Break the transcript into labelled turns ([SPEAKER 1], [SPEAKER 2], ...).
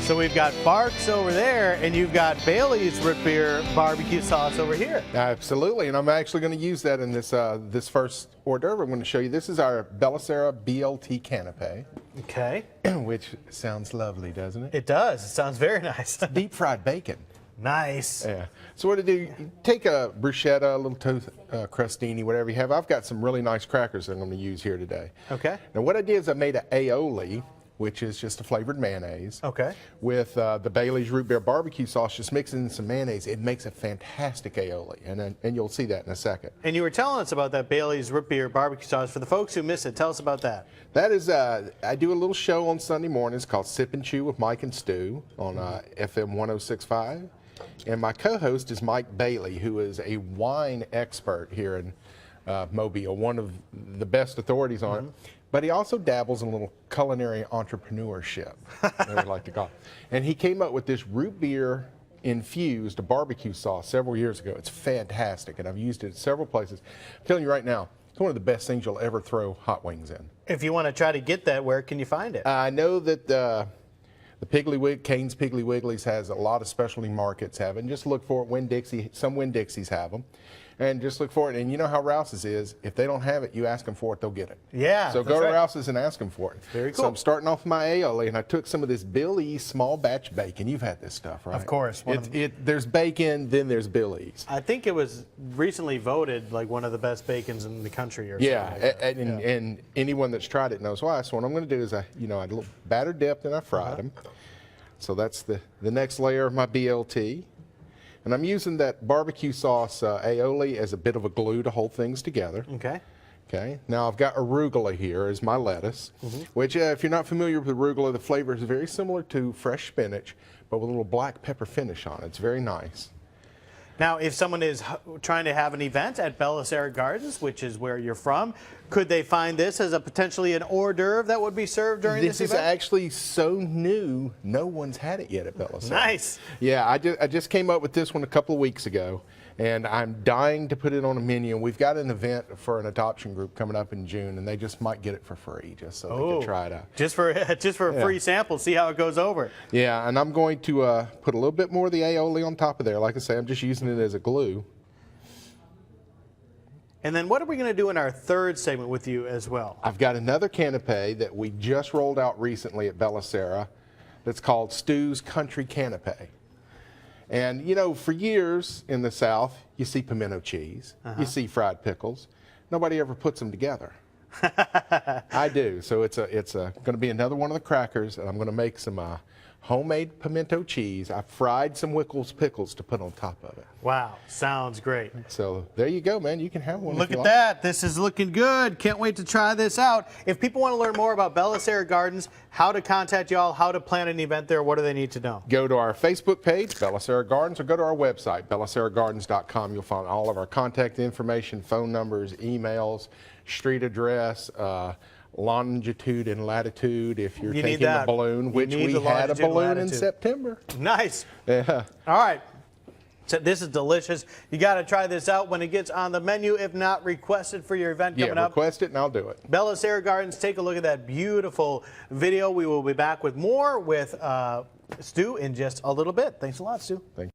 [SPEAKER 1] So we've got Barks over there, and you've got Bailey's root beer barbecue sauce over here.
[SPEAKER 2] Absolutely, and I'm actually going to use that in this this first hors d'oeuvre I'm going to show you. This is our Sera BLT Canapé.
[SPEAKER 1] Okay.
[SPEAKER 2] Which sounds lovely, doesn't it?
[SPEAKER 1] It does. It sounds very nice.
[SPEAKER 2] Deep fried bacon.
[SPEAKER 1] Nice.
[SPEAKER 2] Yeah. So what to do, you take a bruschetta, a little toast, crostini, whatever you have. I've got some really nice crackers that I'm going to use here today.
[SPEAKER 1] Okay.
[SPEAKER 2] Now what I did is I made an aioli, which is just a flavored mayonnaise.
[SPEAKER 1] Okay.
[SPEAKER 2] With the Bailey's root beer barbecue sauce, just mix it in some mayonnaise. It makes a fantastic aioli, and you'll see that in a second.
[SPEAKER 1] And you were telling us about that Bailey's root beer barbecue sauce. For the folks who miss it, tell us about that.
[SPEAKER 2] That is, I do a little show on Sunday mornings called Sip and Chew with Mike and Stu on FM 106.5. And my co-host is Mike Bailey, who is a wine expert here in Mobile, one of the best authorities on it. But he also dabbles in a little culinary entrepreneurship, they would like to call it. And he came up with this root beer infused barbecue sauce several years ago. It's fantastic, and I've used it at several places. I'm telling you right now, it's one of the best things you'll ever throw hot wings in. If
[SPEAKER 1] you want to try to get that, where can you find it?
[SPEAKER 2] I know that the Cane's Piggly Wigglies has a lot of specialty markets have it. And just look for it. Winn-Dixie, some Winn-Dixies have them. And just look for it. And you know how Rouse's is. If they don't have it, you ask them for it, they'll get it.
[SPEAKER 1] Yeah.
[SPEAKER 2] So go to Rouse's and ask them for it.
[SPEAKER 1] Very cool.
[SPEAKER 2] So I'm starting off my aioli, and I took some of this Billy's small batch bacon. You've had this stuff, right?
[SPEAKER 1] Of course.
[SPEAKER 2] There's bacon, then there's Billy's.
[SPEAKER 1] I think it was recently voted like one of the best bacons in the country or
[SPEAKER 2] yeah,
[SPEAKER 1] something like that.
[SPEAKER 2] And anyone that's tried it knows why. So what I'm going to do is I had a little batter dipped and I fried them. So that's the next layer of my BLT. And I'm using that barbecue sauce aioli as a bit of a glue to hold things together.
[SPEAKER 1] Okay.
[SPEAKER 2] Okay. Now I've got arugula here as my lettuce, which if you're not familiar with arugula, the flavor is very similar to fresh spinach, but with a little black pepper finish on it. It's very nice.
[SPEAKER 1] Now, if someone is trying to have an event at Sera Gardens, which is where you're from, could they find this as a potentially an hors d'oeuvre that would be served during this event?
[SPEAKER 2] This is actually so new, no one's had it yet at Sera.
[SPEAKER 1] Nice.
[SPEAKER 2] Yeah, I just came up with this one a couple of weeks ago, and I'm dying to put it on a menu. We've got an event for an adoption group coming up in June, and they just might get it for free, just so they can try it out.
[SPEAKER 1] Just for a free sample, see how it goes over.
[SPEAKER 2] Yeah, and I'm going to put a little bit more of the aioli on top of there. Like I say, I'm just using it as a glue.
[SPEAKER 1] And then what are we going to do in our third segment with you as well?
[SPEAKER 2] I've got another canapé that we just rolled out recently at Sera that's called Stu's Country Canapé. And, you know, for years in the South, you see pimento cheese, you see fried pickles. Nobody ever puts them together. I do. So it's going to be another one of the crackers, and I'm going to make some homemade pimento cheese. I fried some Wickles Pickles to put on top of it.
[SPEAKER 1] Wow, sounds great.
[SPEAKER 2] So there you go, man. You can have one.
[SPEAKER 1] Look at that. This is looking good. Can't wait to try this out. If people want to learn more about Sera Gardens, how to contact y'all, how to plan an event there, what do they need to know?
[SPEAKER 2] Go to our Facebook page, Sera Gardens, or go to our website, bellaseragardens.com. You'll find all of our contact information, phone numbers, emails, street address, longitude and latitude if you're taking the balloon, which we had a balloon in September.
[SPEAKER 1] Nice.
[SPEAKER 2] Yeah.
[SPEAKER 1] All right. So this is delicious. You got to try this out when it gets on the menu. If not, request it for your event coming up.
[SPEAKER 2] Yeah, request it and I'll do it.
[SPEAKER 1] Sera Gardens, take a look at that beautiful video. We will be back with more with Stu in just a little bit. Thanks a lot, Stu.
[SPEAKER 2] Thank you.